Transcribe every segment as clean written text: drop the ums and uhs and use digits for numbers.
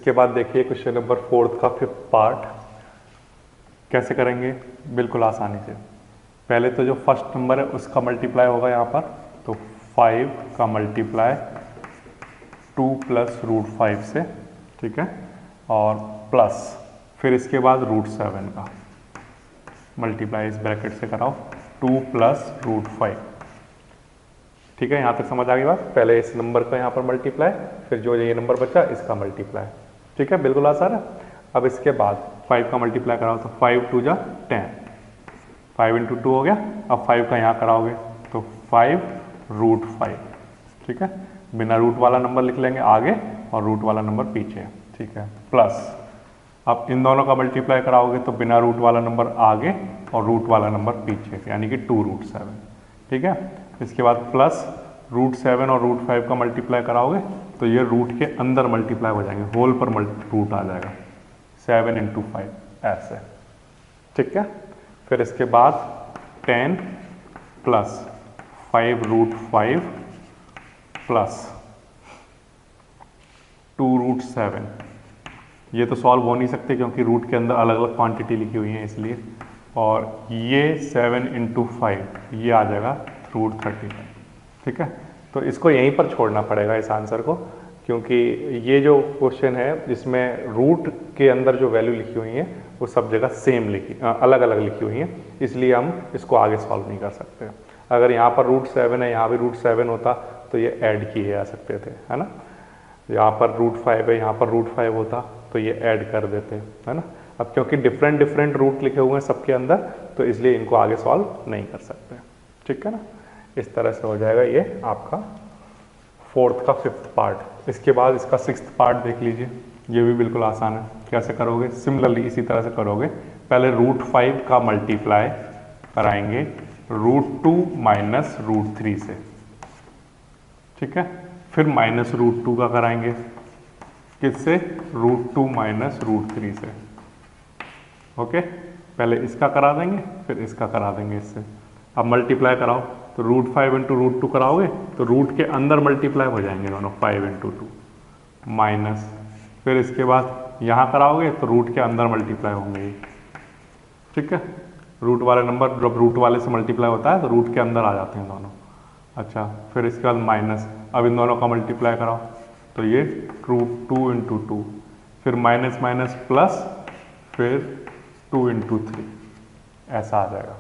इसके बाद देखिए क्वेश्चन नंबर 4 का 5th पार्ट कैसे करेंगे। बिल्कुल आसानी से। पहले तो जो फर्स्ट नंबर है उसका मल्टीप्लाई होगा यहाँ पर, तो 5 का मल्टीप्लाई 2 प्लस √5 से, ठीक है, और प्लस फिर इसके बाद √7 का मल्टीप्लाई इस ब्रैकेट से कराओ 2 प्लस √5, ठीक है। यहाँ तक समझ आ गई बात। पहले इस नंबर का यहाँ पर मल्टीप्लाई, फिर जो ये नंबर बचा इसका मल्टीप्लाई, ठीक है, बिल्कुल आसान है। अब इसके बाद 5 का मल्टीप्लाई कराओ तो 5 2 जा 10, 5 × 2 हो गया। अब 5 का यहाँ कराओगे तो 5 √5, ठीक है, बिना रूट वाला नंबर लिख लेंगे आगे और रूट वाला नंबर पीछे, ठीक है, प्लस अब इन दोनों का मल्टीप्लाई कराओगे तो बिना रूट वाला नंबर आगे और रूट वाला नंबर पीछे, यानी कि 2 √7, ठीक है। इसके बाद प्लस √7 और √5 का मल्टीप्लाई कराओगे तो ये रूट के अंदर मल्टीप्लाई हो जाएंगे, होल पर रूट आ जाएगा, 7 × 5 ऐसे, ठीक है। फिर इसके बाद 10 प्लस 5 √5 प्लस 2 √7, ये तो सॉल्व हो नहीं सकते क्योंकि रूट के अंदर अलग अलग क्वांटिटी लिखी हुई है इसलिए, और ये 7 × 5 ये आ जाएगा √35, ठीक है। तो इसको यहीं पर छोड़ना पड़ेगा इस आंसर को, क्योंकि ये जो क्वेश्चन है इसमें रूट के अंदर जो वैल्यू लिखी हुई है वो सब जगह सेम अलग अलग लिखी हुई है, इसलिए हम इसको आगे सॉल्व नहीं कर सकते। अगर यहाँ पर √7 है, यहाँ भी √7 होता तो ये ऐड किए जा सकते थे, है ना। यहाँ पर √5 है, यहाँ पर √5 होता तो ये ऐड कर देते, है ना। अब क्योंकि डिफरेंट रूट लिखे हुए हैं सबके अंदर, तो इसलिए इनको आगे सॉल्व नहीं कर सकते, ठीक है ना। इस तरह से हो जाएगा ये आपका 4th का 5th पार्ट। इसके बाद इसका 6th पार्ट देख लीजिए, ये भी बिल्कुल आसान है। कैसे करोगे? सिमिलरली इसी तरह से करोगे। पहले √5 का मल्टीप्लाई कराएंगे √2 माइनस √3 से, ठीक है। फिर माइनस √2 का कराएंगे किससे? √2 माइनस √3 से, ओके। पहले इसका करा देंगे फिर इसका करा देंगे इससे। अब मल्टीप्लाई कराओ तो √5 × √2 कराओगे तो रूट के अंदर मल्टीप्लाई हो जाएंगे दोनों, 5 × 2 माइनस, फिर इसके बाद यहाँ कराओगे तो रूट के अंदर मल्टीप्लाई होंगे, ठीक है। रूट वाले नंबर जब रूट वाले से मल्टीप्लाई होता है तो रूट के अंदर आ जाते हैं दोनों। अच्छा, फिर इसके बाद माइनस, अब इन दोनों का मल्टीप्लाई कराओ तो ये √2 × 2, फिर माइनस माइनस प्लस, फिर 2 × 3 ऐसा आ जाएगा,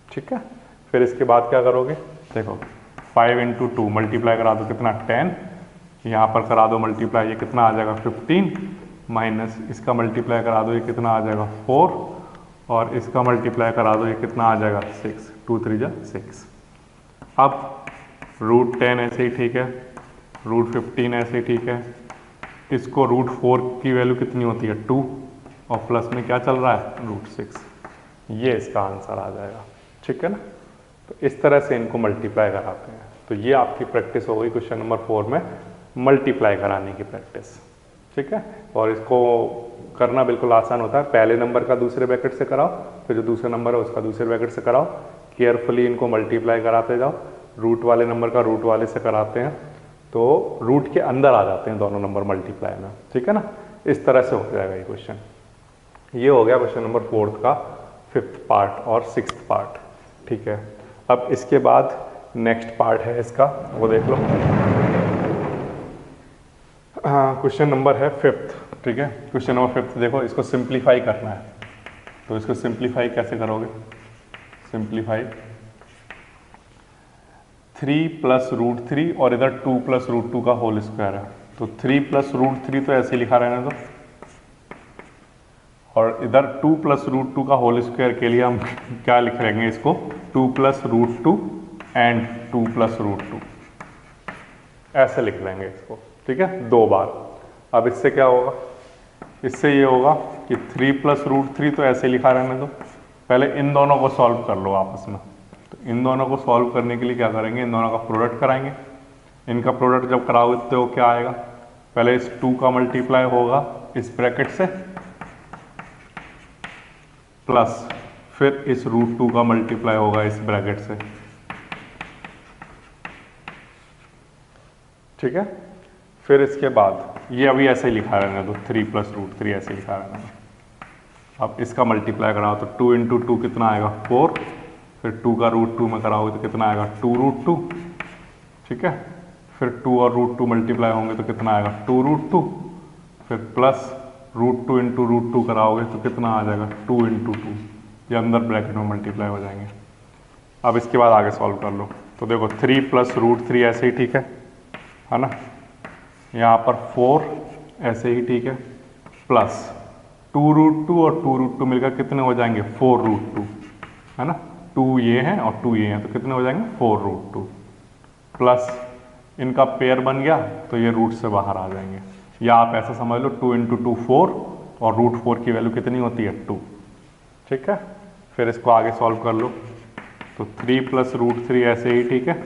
ठीक है। फिर इसके बाद क्या करोगे? देखो 5 × 2 मल्टीप्लाई करा दो कितना? 10, यहाँ पर करा दो मल्टीप्लाई, ये कितना आ जाएगा? 15, माइनस इसका मल्टीप्लाई करा दो, ये कितना आ जाएगा? 4, और इसका मल्टीप्लाई करा दो, ये कितना आ जाएगा? 6, 2 3 जा 6। अब √10 ऐसे ही ठीक है, √15 ऐसे ही ठीक है। इसको √4 की वैल्यू कितनी होती है? 2, और प्लस में क्या चल रहा है? √6। ये इसका आंसर आ जाएगा, ठीक है ना। तो इस तरह से इनको मल्टीप्लाई कराते हैं। तो ये आपकी प्रैक्टिस हो गई क्वेश्चन नंबर 4 में, मल्टीप्लाई कराने की प्रैक्टिस, ठीक है। और इसको करना बिल्कुल आसान होता है। पहले नंबर का दूसरे ब्रैकेट से कराओ, फिर जो दूसरा नंबर है उसका दूसरे ब्रैकेट से कराओ, केयरफुली इनको मल्टीप्लाई कराते जाओ। रूट वाले नंबर का रूट वाले से कराते हैं तो रूट के अंदर आ जाते हैं दोनों नंबर मल्टीप्लाई में, ठीक है ना। इस तरह से हो जाएगा ये क्वेश्चन। ये हो गया क्वेश्चन नंबर 4 का 5th पार्ट और 6th पार्ट, ठीक है। अब इसके बाद नेक्स्ट पार्ट है इसका, वो देख लो। हाँ, क्वेश्चन नंबर है 5th, ठीक है। क्वेश्चन नंबर 5th देखो, इसको सिंप्लीफाई करना है। तो इसको सिंप्लीफाई कैसे करोगे? सिंप्लीफाई 3 प्लस √3 और इधर 2 प्लस √2 का होल स्क्वायर है, तो 3 प्लस √3 तो ऐसे लिखा रहने दो, और इधर 2 प्लस √2 का होल स्क्वायर के लिए हम क्या लिख लेंगे इसको? 2 प्लस √2 एंड 2 प्लस √2 ऐसे लिख लेंगे इसको, ठीक है, 2 बार। अब इससे क्या होगा? इससे ये होगा कि 3 प्लस √3 तो ऐसे लिखा रहने दो, पहले इन दोनों को सॉल्व कर लो आपस में। तो इन दोनों को सॉल्व करने के लिए क्या करेंगे? इन दोनों का प्रोडक्ट कराएंगे। इनका प्रोडक्ट जब कराओगे तो क्या आएगा? पहले इस 2 का मल्टीप्लाई होगा इस ब्रैकेट से, प्लस फिर इस √2 का मल्टीप्लाई होगा इस ब्रैकेट से, ठीक है। फिर इसके बाद ये अभी ऐसे ही लिखा रहने दो, 3 + √3 ऐसे लिखा रहने दो। अब इसका मल्टीप्लाई कराओ तो 2 × 2 कितना आएगा 4, फिर 2 का √2 में कराओगे तो कितना आएगा 2√2, ठीक है। फिर 2 और √2 मल्टीप्लाई होंगे तो कितना आएगा 2√2, फिर प्लस √2 × √2 कराओगे तो कितना आ जाएगा 2 × 2, ये अंदर ब्रैकेट में मल्टीप्लाई हो जाएंगे। अब इसके बाद आगे सॉल्व कर लो तो देखो 3 + √3 ऐसे ही ठीक है ना। यहाँ पर 4 ऐसे ही ठीक है, प्लस 2√2 और 2√2 मिलकर कितने हो जाएंगे 4√2, है ना। 2 ये हैं और 2 ये हैं तो कितने हो जाएंगे 4√2, प्लस इनका पेयर बन गया तो ये रूट से बाहर आ जाएंगे। या आप ऐसा समझ लो 2 × 2 4 और √4 की वैल्यू कितनी होती है 2, ठीक है। फिर इसको आगे सॉल्व कर लो तो 3 + √3 ऐसे ही ठीक है।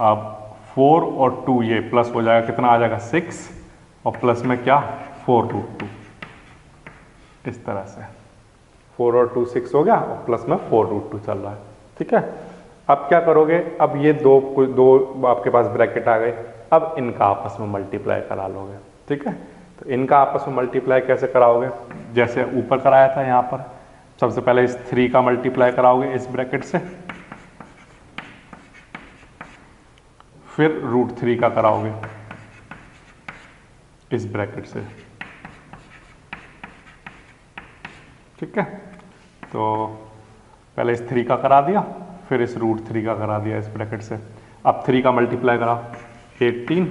अब 4 और 2 ये प्लस हो जाएगा, कितना आ जाएगा 6 और प्लस में क्या 4√2, इस तरह से 4 और 2 6 हो गया और प्लस में 4√2 चल रहा है, ठीक है। अब क्या करोगे, अब ये दो आपके पास ब्रैकेट आ गए, अब इनका आपस में मल्टीप्लाई करा लोगे, ठीक है। तो इनका आपस में मल्टीप्लाई कैसे कराओगे, जैसे ऊपर कराया था यहाँ पर, सबसे पहले इस 3 का मल्टीप्लाई कराओगे इस ब्रैकेट से, फिर √3 का कराओगे इस ब्रैकेट से, ठीक है। तो पहले इस 3 का करा दिया, फिर इस √3 का करा दिया इस ब्रैकेट से। अब 3 का मल्टीप्लाई करा 18,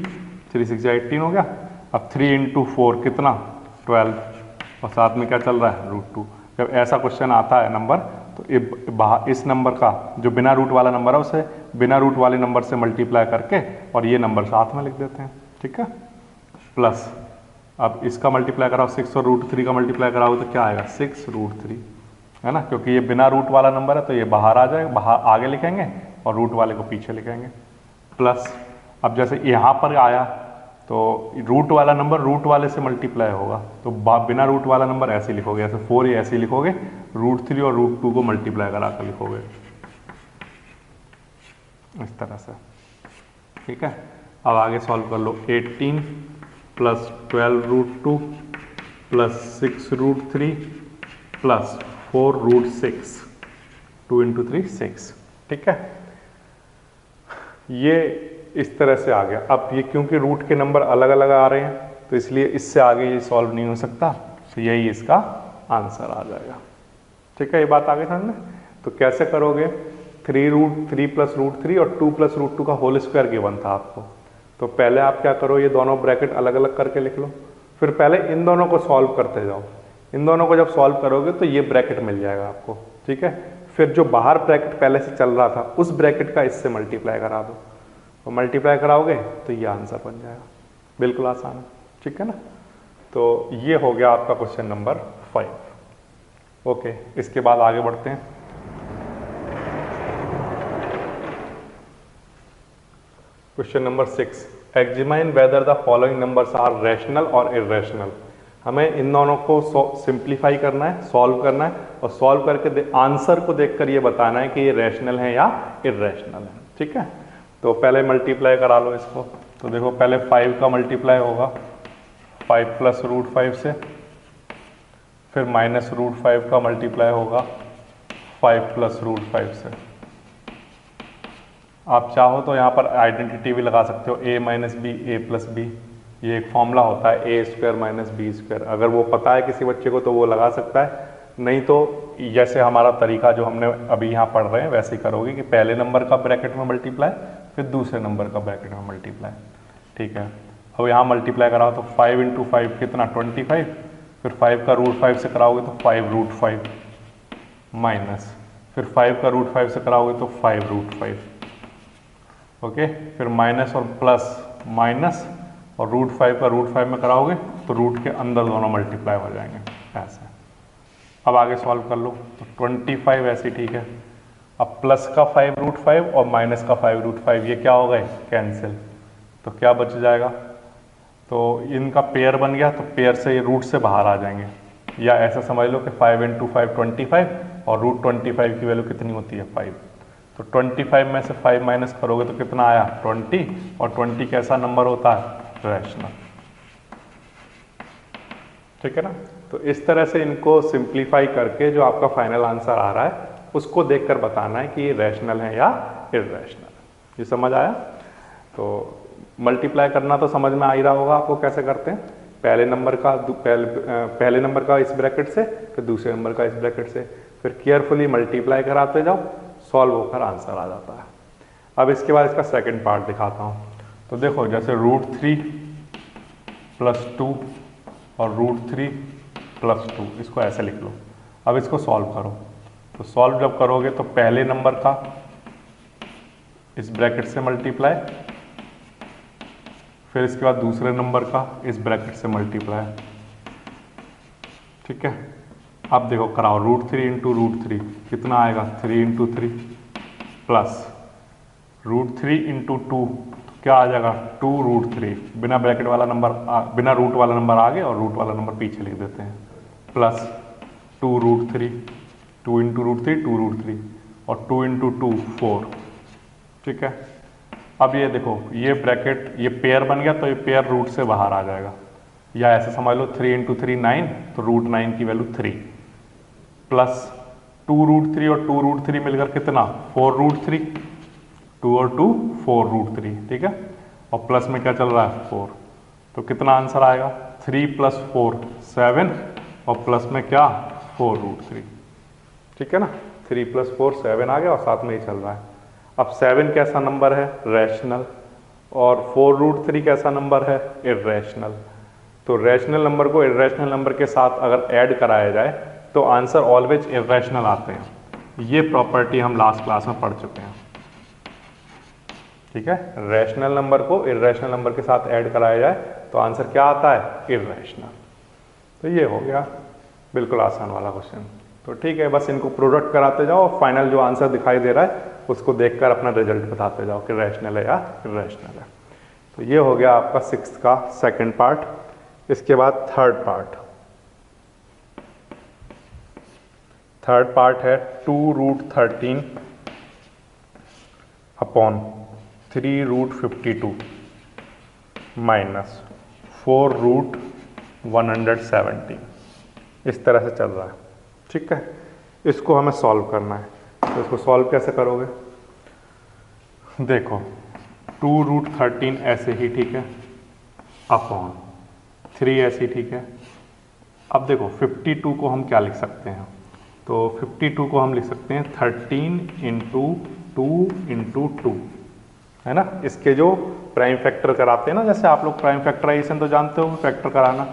3 6 18 हो गया। अब 3 × 4 कितना 12 और साथ में क्या चल रहा है √2। जब ऐसा क्वेश्चन आता है नंबर तो इस नंबर का जो बिना रूट वाला नंबर है उसे बिना रूट वाले नंबर से मल्टीप्लाई करके और ये नंबर साथ में लिख देते हैं, ठीक है। प्लस अब इसका मल्टीप्लाई कराओ 6 और √3 का मल्टीप्लाई कराओ तो क्या आएगा 6√3, है ना, क्योंकि ये बिना रूट वाला नंबर है तो ये बाहर आ जाएगा, बाहर आगे लिखेंगे और रूट वाले को पीछे लिखेंगे। प्लस अब जैसे यहाँ पर आया तो रूट वाला नंबर रूट वाले से मल्टीप्लाई होगा, तो बिना रूट वाला नंबर ऐसे लिखोगे, ऐसे 4 ही ऐसे लिखोगे, √3 और √2 को मल्टीप्लाई करा कर लिखोगे इस तरह से, ठीक है। अब आगे सॉल्व कर लो 18 + 12√2 + 6√3 + 4√6, 2 × 3 6, ठीक है। ये इस तरह से आ गया। अब ये क्योंकि रूट के नंबर अलग अलग आ रहे हैं तो इसलिए इससे आगे ये सॉल्व नहीं हो सकता, तो यही इसका आंसर आ जाएगा, ठीक है। ये बात आगे समझ में। तो कैसे करोगे, 3 + √3 और 2 + √2 का होल स्क्वायर गिवन था आपको, तो पहले आप क्या करो, ये दोनों ब्रैकेट अलग अलग करके लिख लो, फिर पहले इन दोनों को सॉल्व करते जाओ। इन दोनों को जब सॉल्व करोगे तो ये ब्रैकेट मिल जाएगा आपको, ठीक है। फिर जो बाहर ब्रैकेट पहले से चल रहा था उस ब्रैकेट का इससे मल्टीप्लाई करा दो, और मल्टीप्लाई कराओगे तो ये आंसर बन जाएगा, बिल्कुल आसान है, ठीक है ना। तो ये हो गया आपका क्वेश्चन नंबर 5। ओके, इसके बाद आगे बढ़ते हैं। Question number 6, examine whether the following numbers are rational और इर्रेशनल। हमें इन दोनों को सिंप्लीफाई करना है, सॉल्व करना है, और सॉल्व करके आंसर को देखकर ये बताना है कि ये रैशनल है या इर्रेशनल है, ठीक है। तो पहले मल्टीप्लाई करा लो इसको, तो देखो पहले 5 का मल्टीप्लाई होगा 5 + √5 से, फिर -√5 का मल्टीप्लाई होगा 5 + √5 से। आप चाहो तो यहाँ पर आइडेंटिटी भी लगा सकते हो, a - b a + b, ये एक फॉर्मूला होता है a² - b²। अगर वो पता है किसी बच्चे को तो वो लगा सकता है, नहीं तो जैसे हमारा तरीका जो हमने अभी यहाँ पढ़ रहे हैं वैसे ही करोगे कि पहले नंबर का ब्रैकेट में मल्टीप्लाई, फिर दूसरे नंबर का ब्रैकेट में मल्टीप्लाई, ठीक है। अब यहाँ मल्टीप्लाई कराओ तो 5 × 5 कितना 25, फिर 5 का √5 से कराओगे तो 5√5 माइनस, फिर 5 का √5 से कराओगे तो 5√5, ओके। फिर माइनस और प्लस माइनस, और √5 का √5 में कराओगे तो रूट के अंदर दोनों मल्टीप्लाई हो जाएंगे ऐसे। अब आगे सॉल्व कर लो तो 25 ऐसे ठीक है। अब प्लस का 5√5 और माइनस का 5√5 ये क्या हो गए कैंसिल, तो क्या बच जाएगा, तो इनका पेयर बन गया, तो पेयर से ये रूट से बाहर आ जाएंगे। या ऐसा समझ लो कि 5 × 5 25 और √25 की वैल्यू कितनी होती है 5, तो 25 में से 5 माइनस करोगे तो कितना आया 20, और 20 कैसा नंबर होता है रैशनल। ठीक है ना। तो इस तरह से इनको सिंप्लीफाई करके जो आपका फाइनल आंसर आ रहा है उसको देखकर बताना है कि ये रैशनल है या इर्रेशनल। ये समझ आया। तो मल्टीप्लाई करना तो समझ में आ ही रहा होगा आपको कैसे करते हैं। पहले नंबर का इस ब्रैकेट से, फिर दूसरे नंबर का इस ब्रैकेट से, फिर केयरफुली मल्टीप्लाई कराते जाओ, सॉल्व होकर आंसर आ जाता है। अब इसके बाद इसका सेकंड पार्ट दिखाता हूँ। तो देखो जैसे √3 + 2 और √3 + 2, इसको ऐसे लिख लो। अब इसको सॉल्व करो। तो सॉल्व जब करोगे तो पहले नंबर का इस ब्रैकेट से मल्टीप्लाई, फिर इसके बाद दूसरे नंबर का इस ब्रैकेट से मल्टीप्लाई। ठीक है। अब देखो कराओ, √3 × √3 कितना आएगा, 3 × 3 प्लस √3 × 2 क्या आ जाएगा, 2√3। बिना ब्रैकेट वाला नंबर बिना रूट वाला नंबर आगे और रूट वाला नंबर पीछे लिख देते हैं, प्लस 2√3, 2 × √3 2√3 और 2 × 2 4। ठीक है। अब ये देखो ये ब्रैकेट ये पेयर बन गया, तो ये पेयर रूट से बाहर आ जाएगा, या ऐसे समझ लो 3 × 3 9, तो √9 की वैल्यू 3 प्लस 2√3 और 2√3 मिलकर कितना 4√3, 2 और 2 4√3। ठीक है। और प्लस में क्या चल रहा है 4, तो कितना आंसर आएगा 3 + 4 7 और प्लस में क्या 4√3। ठीक है ना। 3 + 4 7 आ गया और साथ में ही चल रहा है। अब 7 कैसा नंबर है, रैशनल, और 4√3 कैसा नंबर है, इर्रेशनल। तो रैशनल नंबर को इर्रेशनल नंबर के साथ अगर ऐड कराया जाए तो आंसर ऑलवेज इर्रेशनल आते हैं। ये प्रॉपर्टी हम लास्ट क्लास में पढ़ चुके हैं। ठीक है। रैशनल नंबर को इर्रेशनल नंबर के साथ ऐड कराया जाए तो आंसर क्या आता है, इर्रेशनल। तो ये हो गया बिल्कुल आसान वाला क्वेश्चन। तो ठीक है, बस इनको प्रोडक्ट कराते जाओ और फाइनल जो आंसर दिखाई दे रहा है उसको देखकर अपना रिजल्ट बताते जाओ कि रैशनल है या इर्रेशनल है। तो ये हो गया आपका 6th का सेकंड पार्ट। इसके बाद थर्ड पार्ट है 2√13 अपॉन 3√52 माइनस 4√117। इस तरह से चल रहा है। ठीक है। इसको हमें सॉल्व करना है। तो इसको सॉल्व कैसे करोगे, देखो 2√13 ऐसे ही ठीक है, अपॉन 3 ऐसे ही ठीक है। अब देखो 52 को हम क्या लिख सकते हैं, तो 52 को हम लिख सकते हैं 13 × 2 × 2, है ना। इसके जो प्राइम फैक्टर कराते हैं ना, जैसे आप लोग प्राइम फैक्टराइजेशन तो जानते हो, फैक्टर कराना,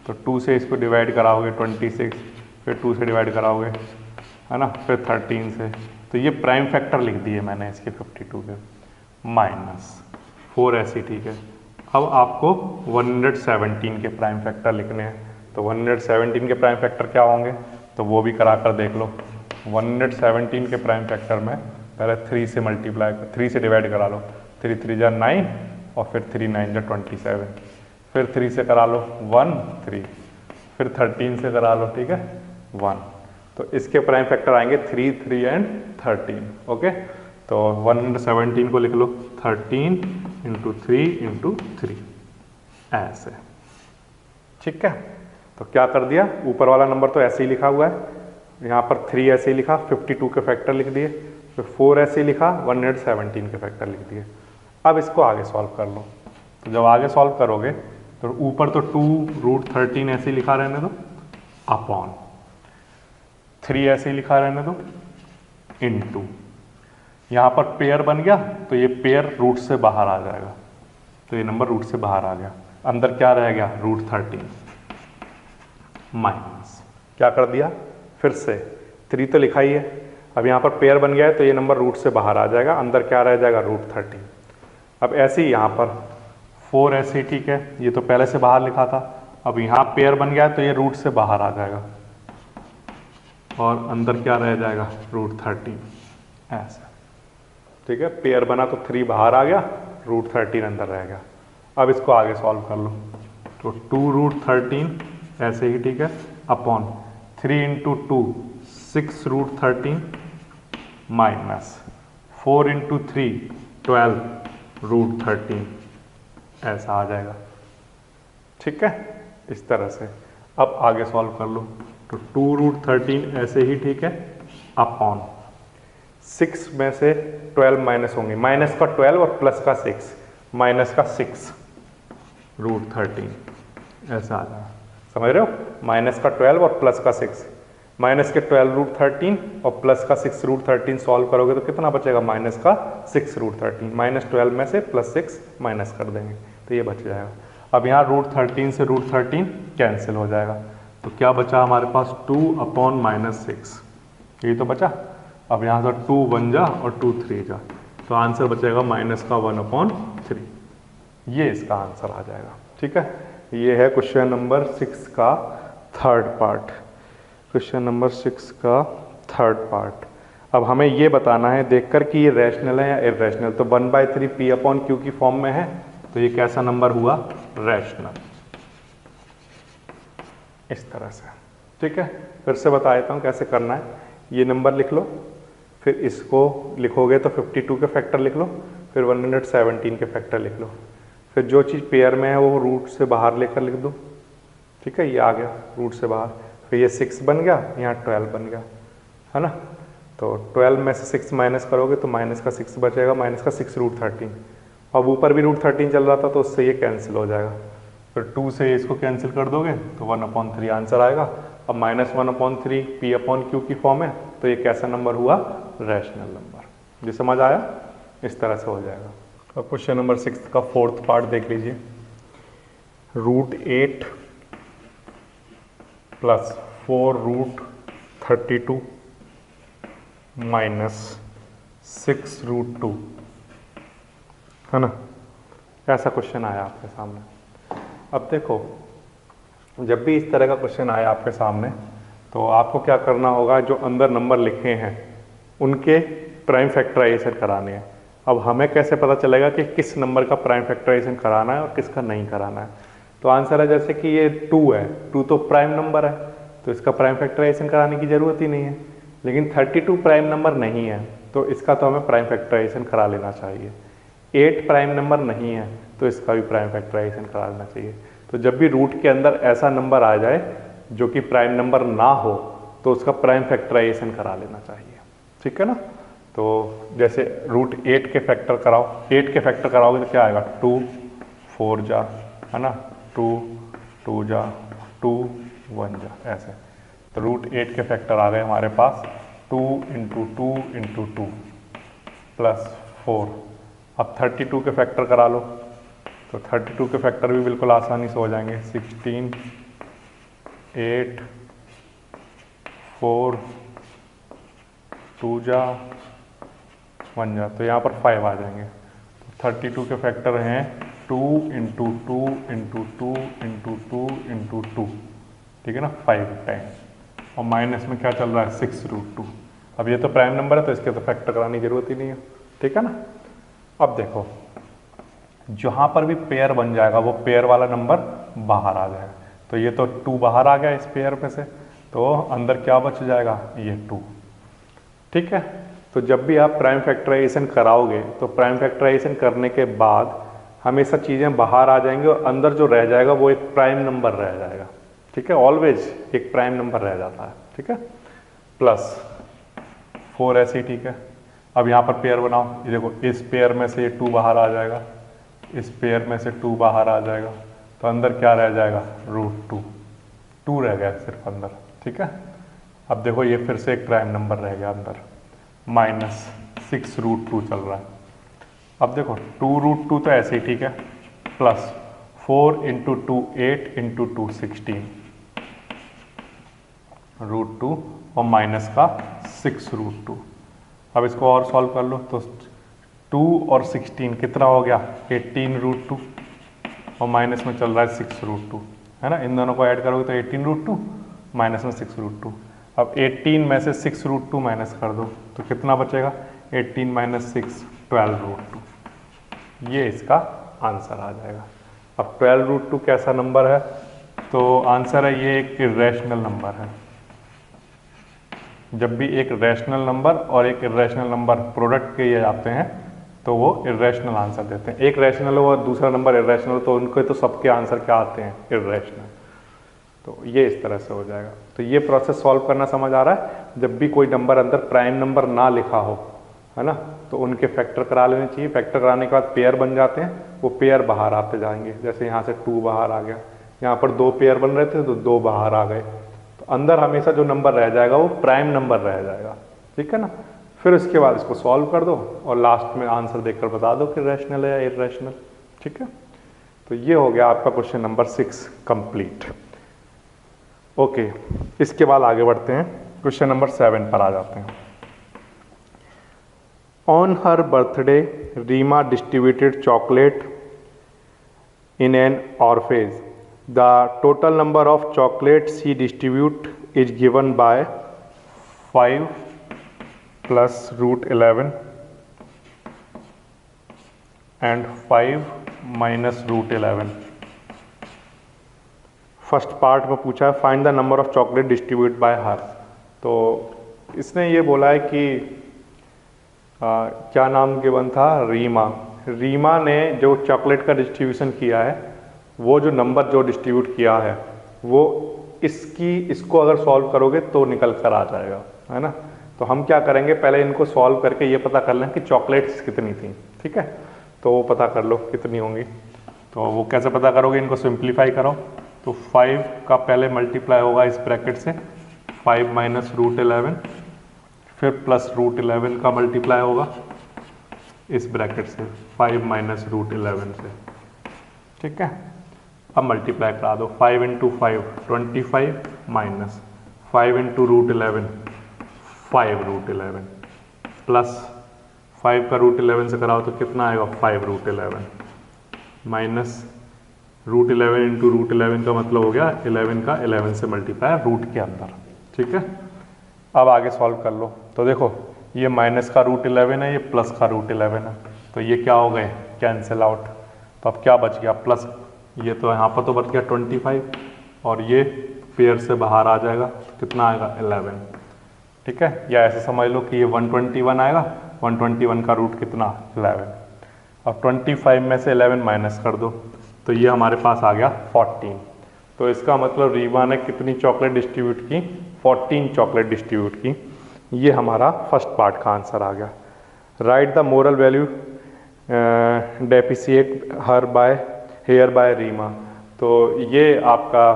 तो 2 से इसको डिवाइड कराओगे 26, फिर 2 से डिवाइड कराओगे, है ना, फिर 13 से। तो ये प्राइम फैक्टर लिख दिए मैंने इसके 52 के, माइनस 4 ऐसी ठीक है। अब आपको 117 के प्राइम फैक्टर लिखने हैं। तो 117 के प्राइम फैक्टर क्या होंगे, तो वो भी करा कर देख लो। 117 के प्राइम फैक्टर में पहले 3 से मल्टीप्लाई 3 से डिवाइड करा लो, 3 3 जा 9 और फिर 3 9 जा 27, फिर 3 से करा लो 1 3, फिर 13 से करा लो, ठीक है 1। तो इसके प्राइम फैक्टर आएंगे 3 3 एंड 13। ओके। तो 117 को लिख लो 13 × 3 × 3 ऐसे। ठीक है। तो क्या कर दिया, ऊपर वाला नंबर तो ऐसे ही लिखा हुआ है, यहाँ पर 3 ऐसे ही लिखा, 52 के फैक्टर लिख दिए, फिर 4 ऐसे ही लिखा, 117 के फैक्टर लिख दिए। अब इसको आगे सॉल्व कर लो। तो जब आगे सॉल्व करोगे तो ऊपर तो 2√13 ऐसे ही लिखा रहने दो, अपॉन 3 ऐसे ही लिखा रहने दो, इनटू यहाँ पर पेयर बन गया, तो ये पेयर रूट से बाहर आ जाएगा, तो ये नंबर रूट से बाहर आ गया, अंदर क्या रह गया √13 माइनस क्या कर दिया, फिर से 3 तो लिखा ही है, अब यहाँ पर पेयर बन गया है तो ये नंबर रूट से बाहर आ जाएगा, अंदर क्या रह जाएगा √13। अब ऐसे ही यहाँ पर 4 ऐसे ही ठीक है, ये तो पहले से बाहर लिखा था, अब यहाँ पेयर बन गया है तो ये रूट से बाहर आ जाएगा और अंदर क्या रह जाएगा √13 ऐसा। ठीक है, पेयर बना तो 3 बाहर आ गया, √13 अंदर रह गया। अब इसको आगे सॉल्व कर लो, तो 2√13 ऐसे ही ठीक है, अपॉन 3 × 2 6√13 माइनस 4 × 3 12 √13 ऐसा आ जाएगा। ठीक है, इस तरह से। अब आगे सॉल्व कर लो, तो 2√13 ऐसे ही ठीक है, अपॉन 6 में से 12 माइनस होंगे, माइनस का 12 और प्लस का 6, माइनस का 6√13 ऐसा आ जाएगा, समझ रहे हो? माइनस का 12 और प्लस का 6, माइनस के 12√13 और प्लस का 6√13 सॉल्व करोगे तो कितना बचेगा? माइनस का 6√13, माइनस 12 में से प्लस 6 माइनस कर देंगे तो ये बच जाएगा। अब यहाँ √13 से √13 कैंसिल हो जाएगा, तो क्या बचा हमारे पास? 2/-6, यही तो बचा। अब यहाँ से 2 1 जा और 2 3 जा, तो आंसर बचेगा माइनस का 1/3, ये इसका आंसर आ जाएगा। ठीक है, ये है क्वेश्चन नंबर 6 का थर्ड पार्ट, क्वेश्चन नंबर 6 का थर्ड पार्ट। अब हमें ये बताना है देखकर कि ये रैशनल है या इरेशनल। तो 1/3 P/Q की फॉर्म में है, तो ये कैसा नंबर हुआ? रैशनल, इस तरह से। ठीक है, फिर से बता देता हूँ कैसे करना है। ये नंबर लिख लो, फिर इसको लिखोगे तो 52 के फैक्टर लिख लो, फिर 117 के फैक्टर लिख लो, फिर जो चीज़ पेयर में है वो रूट से बाहर लेकर लिख दो। ठीक है, ये आ गया रूट से बाहर, फिर ये 6 बन गया, यहाँ 12 बन गया, है ना? तो 12 में से 6 माइनस करोगे तो माइनस का 6 बचेगा, माइनस का 6√13। अब ऊपर भी √13 चल रहा था तो उससे ये कैंसिल हो जाएगा, फिर 2 से इसको कैंसिल कर दोगे तो 1/3 आंसर आएगा। अब -1/3 P/Q की फॉर्म है, तो ये कैसा नंबर हुआ? Rational number. ये समझ आया? इस तरह से हो जाएगा। अब क्वेश्चन नंबर 6 का फोर्थ पार्ट देख लीजिए। √8 + 4√32 - 6√2, है ना? ऐसा क्वेश्चन आया आपके सामने। अब देखो, जब भी इस तरह का क्वेश्चन आया आपके सामने तो आपको क्या करना होगा? जो अंदर नंबर लिखे हैं उनके प्राइम फैक्टराइजेशन कराने हैं। अब हमें कैसे पता चलेगा कि किस नंबर का प्राइम फैक्टराइजेशन कराना है और किसका नहीं कराना है? तो आंसर है जैसे कि ये 2 है, 2 तो प्राइम नंबर है तो इसका प्राइम फैक्टराइजेशन कराने की ज़रूरत ही नहीं है। लेकिन 32 प्राइम नंबर नहीं है तो इसका तो हमें प्राइम फैक्टराइजेशन करा लेना चाहिए। 8 प्राइम नंबर नहीं है तो इसका भी प्राइम फैक्टराइजेशन करा लेना चाहिए। तो जब भी रूट के अंदर ऐसा नंबर आ जाए जो कि प्राइम नंबर ना हो तो उसका प्राइम फैक्टराइजेशन करा लेना चाहिए। ठीक है ना? तो जैसे √8 के फैक्टर कराओ, 8 के फैक्टर कराओगे तो क्या आएगा? 2 4 जा, है ना? 2 2 जा, 2 1 जा, ऐसे। तो √8 के फैक्टर आ गए हमारे पास 2 × 2 × 2 + 4। अब 32 के फैक्टर करा लो, तो 32 के फैक्टर भी बिल्कुल आसानी से हो जाएंगे। 16 8 4 2 जा 1 जा, तो यहाँ पर 5 आ जाएंगे। तो 32 के फैक्टर हैं 2 × 2 × 2 × 2 × 2, ठीक है ना? 5 टाइम। और माइनस में क्या चल रहा है? 6√2। अब ये तो प्राइम नंबर है तो इसके तो फैक्टर कराने की जरूरत ही नहीं है। ठीक है ना? अब देखो, जहाँ पर भी पेयर बन जाएगा वो पेयर वाला नंबर बाहर आ जाएगा। तो ये तो 2 बाहर आ गया इस पेयर में से, तो अंदर क्या बच जाएगा? ये 2। ठीक है, तो जब भी आप प्राइम फैक्टराइजेशन कराओगे तो प्राइम फैक्टराइजेशन करने के बाद हमेशा चीज़ें बाहर आ जाएंगी और अंदर जो रह जाएगा वो एक प्राइम नंबर रह जाएगा। ठीक है, ऑलवेज एक प्राइम नंबर रह जाता है। ठीक है, +4 ऐसे ही। ठीक है, अब यहाँ पर पेयर बनाओ, ये देखो इस पेयर में से ये 2 बाहर आ जाएगा, इस पेयर में से 2 बाहर आ जाएगा, तो अंदर क्या रह जाएगा? √2, 2 रह गया सिर्फ अंदर। ठीक है, अब देखो ये फिर से एक प्राइम नंबर रह गया अंदर, -6√2 चल रहा है। अब देखो 2√2 तो ऐसे ही ठीक है, +4 × 2 8 × 2 16 √2 और माइनस का 6√2। अब इसको और सॉल्व कर लो तो 2 और 16 कितना हो गया? 18√2 और माइनस में चल रहा है 6√2, है ना? इन दोनों को ऐड करोगे तो 18√2 माइनस में 6√2। अब 18 में से 6√2 माइनस कर दो तो कितना बचेगा? 18 - 6 12√2। ये इसका आंसर आ जाएगा। अब 12√2 कैसा नंबर है? तो आंसर है ये एक इरेशनल नंबर है। जब भी एक रैशनल नंबर और एक इरेशनल नंबर प्रोडक्ट किए जाते हैं तो वो इर्रेशनल आंसर देते हैं। एक रैशनल हो और दूसरा नंबर इर्रेशनल, तो उनके तो सबके आंसर क्या आते हैं, इर्रेशनल। तो ये इस तरह से हो जाएगा। तो ये प्रोसेस सॉल्व करना समझ आ रहा है। जब भी कोई नंबर अंदर प्राइम नंबर ना लिखा हो, है ना, तो उनके फैक्टर करा लेने चाहिए। फैक्टर कराने के बाद पेयर बन जाते हैं, वो पेयर बाहर आते जाएंगे। जैसे यहाँ से 2 बाहर आ गया, यहाँ पर 2 पेयर बन रहे थे तो 2 बाहर आ गए। तो अंदर हमेशा जो नंबर रह जाएगा वो प्राइम नंबर रह जाएगा, ठीक है ना। फिर इसके बाद इसको सॉल्व कर दो और लास्ट में आंसर देखकर बता दो कि रैशनल है या इर्रेशनल, ठीक है। तो ये हो गया आपका क्वेश्चन नंबर 6 कंप्लीट। ओके, इसके बाद आगे बढ़ते हैं, क्वेश्चन नंबर 7 पर आ जाते हैं। On her birthday Reema distributed chocolate in an orphanage. The total number of chocolates she distribute is given by 5 plus root 11 and 5 minus root 11. First part में पूछा है find the number of chocolate distribute by हर। तो इसने ये बोला है कि क्या नाम गिवन था, रीमा ने जो चॉकलेट का डिस्ट्रीब्यूशन किया है, वो जो नंबर जो डिस्ट्रीब्यूट किया है वो इसको अगर सॉल्व करोगे तो निकल कर आ जाएगा, है ना। तो हम क्या करेंगे, पहले इनको सॉल्व करके ये पता कर लें कि चॉकलेट्स कितनी थी, ठीक है। तो वो पता कर लो कितनी होंगी। तो वो कैसे पता करोगे, इनको सिंप्लीफाई करो। तो 5 का पहले मल्टीप्लाई होगा इस ब्रैकेट से 5 माइनस रूट 11, फिर प्लस रूट 11 का मल्टीप्लाई होगा इस ब्रैकेट से 5 माइनस रूट 11 से, ठीक है। अब मल्टीप्लाई करा दो, 5 into 5 25 minus 5 into root 11 5 root 11 plus 5 का रूट 11 से कराओ तो कितना आएगा 5 root 11 minus root 11 into root 11 का मतलब हो गया 11 का 11 से मल्टीप्लाई रूट के अंदर, ठीक है। अब आगे सॉल्व कर लो। तो देखो ये माइनस का रूट 11 है, ये प्लस का रूट 11 है, तो ये क्या हो गए, कैंसिल आउट। तो अब क्या बच गया, प्लस ये तो यहाँ पर तो बच गया 25 और ये पेयर से बाहर आ जाएगा, तो कितना आएगा 11, ठीक है। या ऐसे समझ लो कि ये 121 आएगा, 121 का रूट कितना 11। अब 25 में से 11 माइनस कर दो तो ये हमारे पास आ गया 14। तो इसका मतलब रीमा ने कितनी चॉकलेट डिस्ट्रीब्यूट की, 14 चॉकलेट डिस्ट्रीब्यूट की। ये हमारा फर्स्ट पार्ट का आंसर आ गया। Write the moral value depicted her by here by Reema. तो ये आपका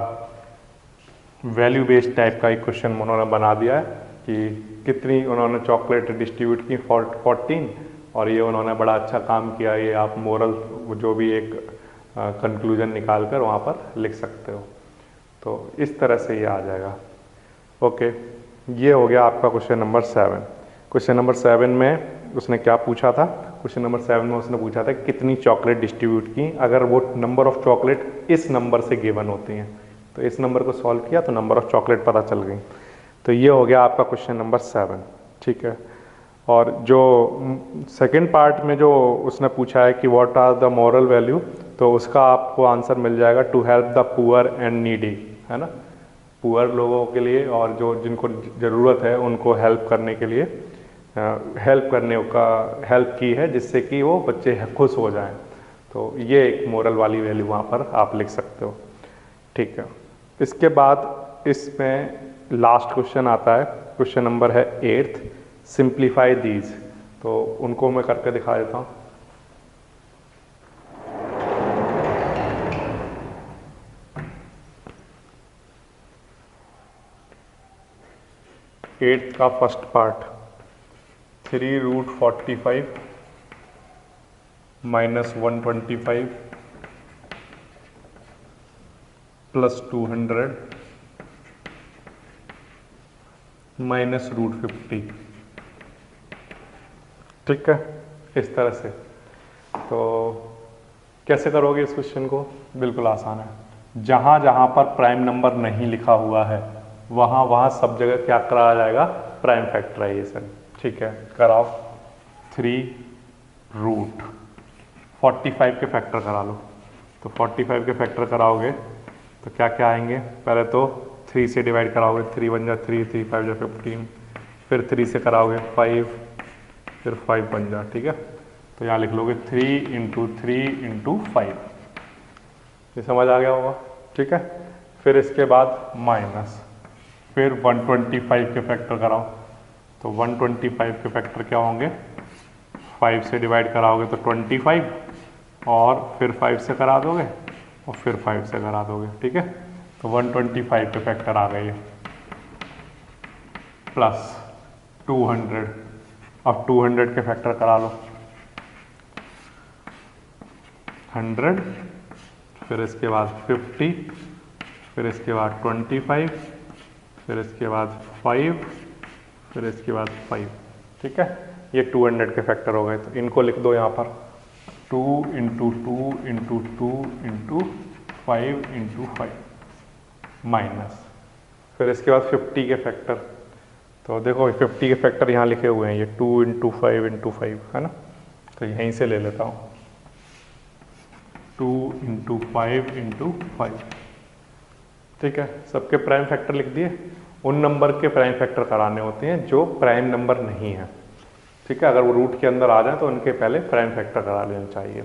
वैल्यू बेस्ड टाइप का एक क्वेश्चन उन्होंने बना दिया है कि कितनी उन्होंने चॉकलेट डिस्ट्रीब्यूट की 14, और ये उन्होंने बड़ा अच्छा काम किया। ये आप मोरल जो भी एक कंक्लूजन निकाल कर वहाँ पर लिख सकते हो। तो इस तरह से ये आ जाएगा। ओके, ये हो गया आपका क्वेश्चन नंबर 7। क्वेश्चन नंबर 7 में उसने क्या पूछा था, क्वेश्चन नंबर 7 में उसने पूछा था कितनी चॉकलेट डिस्ट्रीब्यूट की अगर वो नंबर ऑफ चॉकलेट इस नंबर से गिवन होती हैं। तो इस नंबर को सॉल्व किया तो नंबर ऑफ चॉकलेट पता चल गई। तो ये हो गया आपका क्वेश्चन नंबर 7, ठीक है। और जो सेकंड पार्ट में जो उसने पूछा है कि what are the moral value, तो उसका आपको आंसर मिल जाएगा to help the poor and needy, है ना। पुअर लोगों के लिए और जो जिनको ज़रूरत है उनको हेल्प करने के लिए हेल्प की है, जिससे कि वो बच्चे खुश हो जाएं। तो ये एक मोरल वाली वैल्यू वहाँ पर आप लिख सकते हो, ठीक है। इसके बाद इसमें लास्ट क्वेश्चन आता है, क्वेश्चन नंबर है 8th, सिंप्लीफाई दीज। तो उनको मैं करके दिखा देता हूँ। एट्थ का first part 3 root 45 minus 125 plus 200 minus root 50, ठीक है। इस तरह से तो कैसे करोगे इस क्वेश्चन को, बिल्कुल आसान है। जहाँ जहाँ पर प्राइम नंबर नहीं लिखा हुआ है वहाँ सब जगह क्या कराया जाएगा, प्राइम फैक्टराइजेशन, ठीक है। कराओ 3 रूट 45 के फैक्टर करा लो। तो 45 के फैक्टर कराओगे तो क्या क्या आएंगे, पहले तो 3 से डिवाइड कराओगे, 3 बन जा 3, 3 5 जा 15, फिर 3 से कराओगे 5, फिर 5 बन जा, ठीक है। तो तो यहाँ लिख लोगे 3 इंटू 3 इंटू 5। ये समझ आ गया होगा, ठीक है। फिर इसके बाद माइनस, फिर 125 के फैक्टर कराओ। तो 125 के फैक्टर क्या होंगे, 5 से डिवाइड कराओगे तो 25, और फिर 5 से करा दोगे और फिर 5 से करा दोगे, ठीक है। तो 125 के फैक्टर आ गए, प्लस 200। अब 200 के फैक्टर करा लो, 100, फिर इसके बाद 50, फिर इसके बाद 25, फिर इसके बाद 5, फिर इसके बाद 5, ठीक है। ये 200 के फैक्टर हो गए। तो इनको लिख दो यहाँ पर 2 into 2 into 2 into 5 into 5 minus, फिर इसके बाद 50 के फैक्टर। तो देखो 50 के फैक्टर यहाँ लिखे हुए हैं, ये 2 इंटू 5 इंटू 5 है ना। तो यहीं से ले लेता हूँ 2 इंटू 5 इंटू 5, ठीक है। सबके प्राइम फैक्टर लिख दिए। उन नंबर के प्राइम फैक्टर कराने होते हैं जो प्राइम नंबर नहीं है, ठीक है। अगर वो रूट के अंदर आ जाए तो उनके पहले प्राइम फैक्टर करा लेना चाहिए।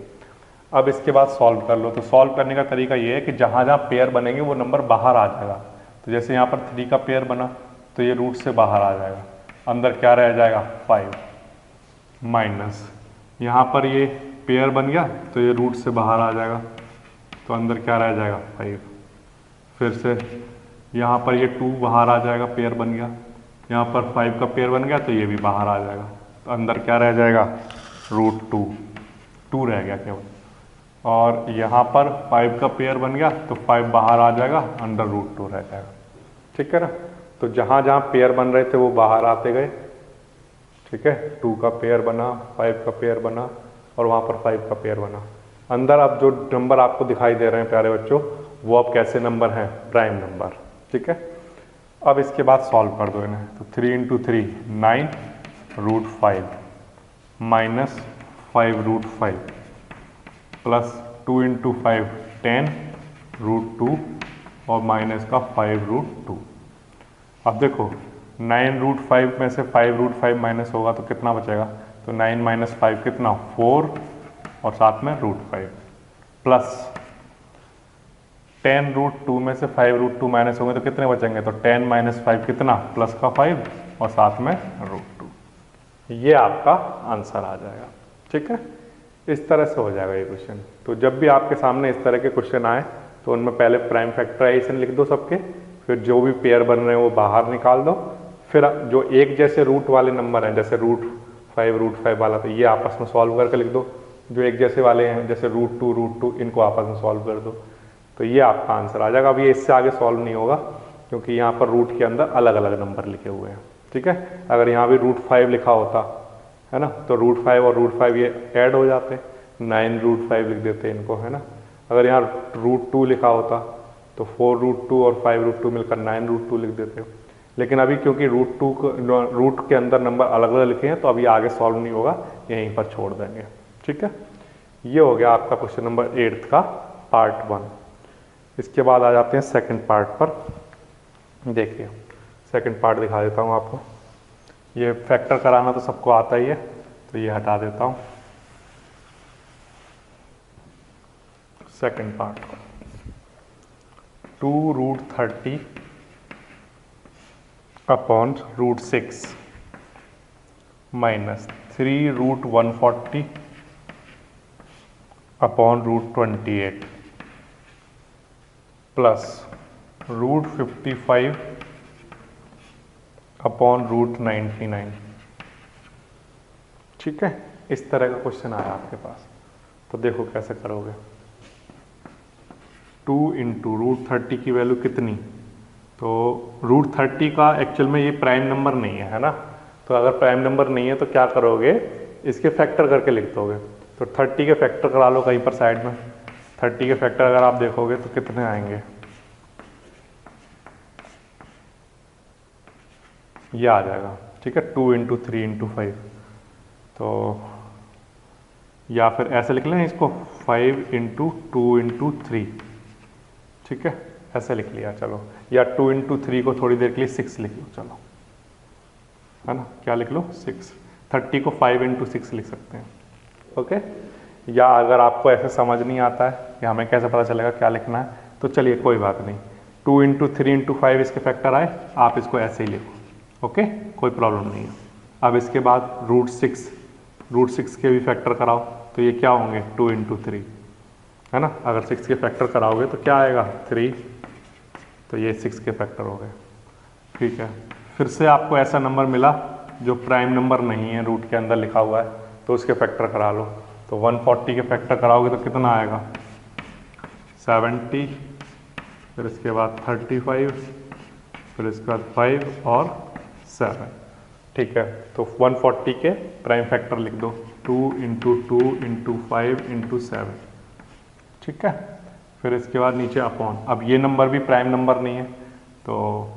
अब इसके बाद सॉल्व कर लो। तो सॉल्व करने का तरीका ये है कि जहाँ जहाँ पेयर बनेंगे वो नंबर बाहर आ जाएगा। तो जैसे यहाँ पर 3 का पेयर बना तो ये रूट से बाहर आ जाएगा, अंदर क्या रह जाएगा 5, माइनस यहाँ पर ये पेयर बन गया तो ये रूट से बाहर आ जाएगा, तो अंदर क्या रह जाएगा 5। फिर से यहाँ पर ये 2 बाहर आ जाएगा, पेयर बन गया। यहाँ पर 5 का पेयर बन गया तो ये भी बाहर आ जाएगा, तो अंदर क्या रह जाएगा √2 रह गया केवल। और यहाँ पर 5 का पेयर बन गया तो 5 बाहर आ जाएगा, अंदर √2 रह जाएगा, ठीक है ना। तो जहाँ जहाँ पेयर बन रहे थे वो बाहर आते गए, ठीक है। 2 का पेयर बना, 5 का पेयर बना, और वहाँ पर 5 का पेयर बना। अंदर अब जो नंबर आपको दिखाई दे रहे हैं प्यारे बच्चों, वो अब कैसे नंबर हैं, प्राइम नंबर, ठीक है। अब इसके बाद सॉल्व कर दो इन्हें। तो 3 इंटू 3 9 √5 माइनस 5 √5 प्लस 2 इंटू 5 10 √2 और माइनस का 5 √2। अब देखो 9 √5 में से 5 √5 माइनस होगा तो कितना बचेगा, तो 9 माइनस 5 कितना 4, और साथ में √5 प्लस 10 √2 में से 5 √2 माइनस होंगे तो कितने बचेंगे, तो 10 माइनस 5 कितना प्लस का 5 और साथ में √2। ये आपका आंसर आ जाएगा, ठीक है। इस तरह से हो जाएगा ये क्वेश्चन। तो जब भी आपके सामने इस तरह के क्वेश्चन आए तो उनमें पहले प्राइम फैक्टराइजेशन लिख दो सबके, फिर जो भी पेयर बन रहे हैं वो बाहर निकाल दो। फिर जो एक जैसे रूट वाले नंबर हैं, जैसे √5 वाला, तो ये आपस में सॉल्व करके लिख दो। जो एक जैसे वाले हैं जैसे √2 इनको आपस में सॉल्व कर दो, तो ये आपका आंसर आ जाएगा। अब ये इससे आगे सॉल्व नहीं होगा क्योंकि यहाँ पर रूट के अंदर अलग अलग नंबर लिखे हुए हैं, ठीक है। अगर यहाँ भी √5 लिखा होता है ना, तो √5 और √5 ये ऐड हो जाते, 9 √5 लिख देते इनको, है ना। अगर यहाँ √2 लिखा होता तो 4 √2 और 5 √2 मिलकर 9 √2 लिख देते। लेकिन अभी क्योंकि रूट के अंदर नंबर अलग अलग लिखे हैं तो अभी आगे सॉल्व नहीं होगा, यहीं पर छोड़ देंगे, ठीक है। ये हो गया आपका क्वेश्चन नंबर 8 का पार्ट 1। इसके बाद आ जाते हैं सेकंड पार्ट पर। देखिए सेकंड पार्ट दिखा देता हूँ आपको। ये फैक्टर कराना तो सबको आता ही है, तो ये हटा देता हूँ। Second part 2√30 upon √6 minus 3√140 upon √28 plus √55 upon √99, ठीक है। इस तरह का क्वेश्चन आया आपके पास, तो देखो कैसे करोगे। 2 इंटू √30 की वैल्यू कितनी, तो √30 का एक्चुअल में ये प्राइम नंबर नहीं है ना। तो अगर प्राइम नंबर नहीं है तो क्या करोगे, इसके फैक्टर करके लिख दोगे। तो 30 के फैक्टर करा लो कहीं पर साइड में। 30 के फैक्टर अगर आप देखोगे तो कितने आएंगे, ये आ जाएगा, ठीक है। 2 इंटू 3 इंटू 5, तो या फिर ऐसे लिख लें इसको 5 इंटू 2 इंटू 3, ठीक है, ऐसे लिख लिया चलो। या 2 इंटू 3 को थोड़ी देर के लिए 6 लिख लो, चलो, है ना। क्या लिख लो 6। 30 को 5 इंटू 6 लिख सकते हैं, ओके। या अगर आपको ऐसे समझ नहीं आता है कि हमें कैसे पता चलेगा क्या लिखना है, तो चलिए कोई बात नहीं, 2 इंटू 3 इंटू 5 इसके फैक्टर आए, आप इसको ऐसे ही लिखो, ओके, कोई प्रॉब्लम नहीं है। अब इसके बाद रूट सिक्स के भी फैक्टर कराओ, तो ये क्या होंगे 2 इंटू 3, है ना। अगर 6 के फैक्टर कराओगे तो क्या आएगा 3, तो ये 6 के फैक्टर हो गए, ठीक है। फिर से आपको ऐसा नंबर मिला जो प्राइम नंबर नहीं है, रूट के अंदर लिखा हुआ है, तो उसके फैक्टर करा लो। तो 140 के फैक्टर कराओगे तो कितना आएगा 70, फिर इसके बाद 35, फिर इसके बाद 5 और 7, ठीक है। तो 140 के प्राइम फैक्टर लिख दो, 2 इंटू 2 इंटू 5 इंटू 7, ठीक है। फिर इसके बाद नीचे अपॉन, अब ये नंबर भी प्राइम नंबर नहीं है, तो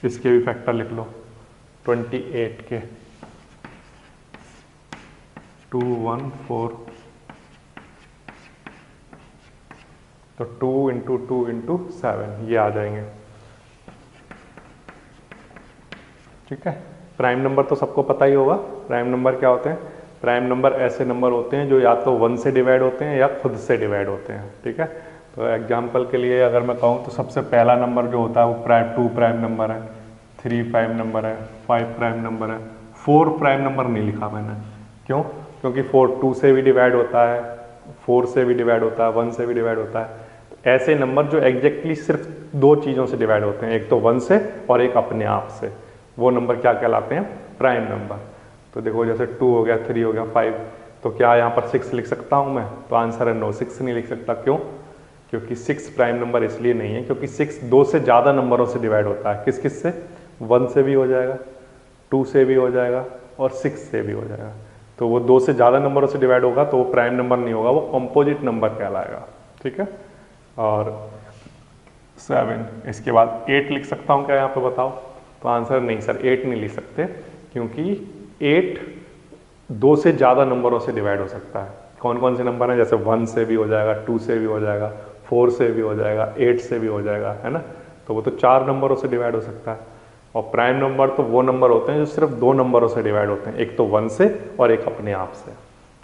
इसके भी फैक्टर लिख लो, 28 के 214, तो 2 इंटू 2 इंटू 7 ये आ जाएंगे, ठीक है। प्राइम नंबर तो सबको पता ही होगा, प्राइम नंबर क्या होते हैं, प्राइम नंबर ऐसे नंबर होते हैं जो या तो 1 से डिवाइड होते हैं या खुद से डिवाइड होते हैं, ठीक है। तो एग्जांपल के लिए अगर मैं कहूँ तो सबसे पहला नंबर जो होता है वो 2 प्राइम नंबर है, 3 प्राइम नंबर है, 5 प्राइम नंबर है, 4 प्राइम नंबर नहीं लिखा मैंने, क्यों, क्योंकि 4 2 से भी डिवाइड होता है, 4 से भी डिवाइड होता है, 1 से भी डिवाइड होता है। तो ऐसे नंबर जो एग्जैक्टली सिर्फ 2 चीज़ों से डिवाइड होते हैं, एक तो 1 से और एक अपने आप से, वो नंबर क्या कहलाते हैं, प्राइम नंबर। तो देखो जैसे 2 हो गया, 3 हो गया, 5, तो क्या यहाँ पर 6 लिख सकता हूँ मैं, तो आंसर है नो, 6 नहीं लिख सकता, क्यों, क्योंकि 6 प्राइम नंबर इसलिए नहीं है क्योंकि 6 2 से ज़्यादा नंबरों से डिवाइड होता है, किस किस से, 1 से भी हो जाएगा, 2 से भी हो जाएगा और 6 से भी हो जाएगा। तो वो 2 से ज़्यादा नंबरों से डिवाइड होगा तो वो प्राइम नंबर नहीं होगा, वो कंपोजिट नंबर कहलाएगा, ठीक है। और 7, इसके बाद 8 लिख सकता हूँ क्या यहाँ पे बताओ, तो आंसर नहीं सर 8 नहीं लिख सकते, क्योंकि 8 2 से ज़्यादा नंबरों से डिवाइड हो सकता है। कौन कौन से नंबर हैं, जैसे 1 से भी हो जाएगा, 2 से भी हो जाएगा, 4 से भी हो जाएगा, 8 से भी हो जाएगा, है ना। तो वो तो 4 नंबरों से डिवाइड हो सकता है। और प्राइम नंबर तो वो नंबर होते हैं जो सिर्फ 2 नंबरों से डिवाइड होते हैं, एक तो 1 से और एक अपने आप से।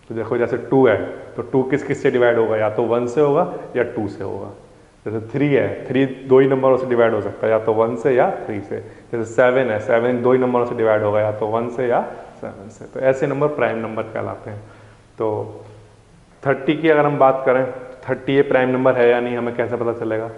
तो देखो जैसे 2 है तो 2 किस किस से डिवाइड होगा, या तो 1 से होगा या 2 से होगा। जैसे 3 है, 3 2 ही नंबरों से डिवाइड हो सकता है, या तो 1 से या 3 से। जैसे 7 है, 7 2 ही नंबरों से डिवाइड होगा, या तो 1 से या 7 से। तो ऐसे नंबर प्राइम नंबर कहलाते हैं। तो 30 की अगर हम बात करें, 30 ये प्राइम नंबर है या नहीं, हमें कैसे पता चलेगा,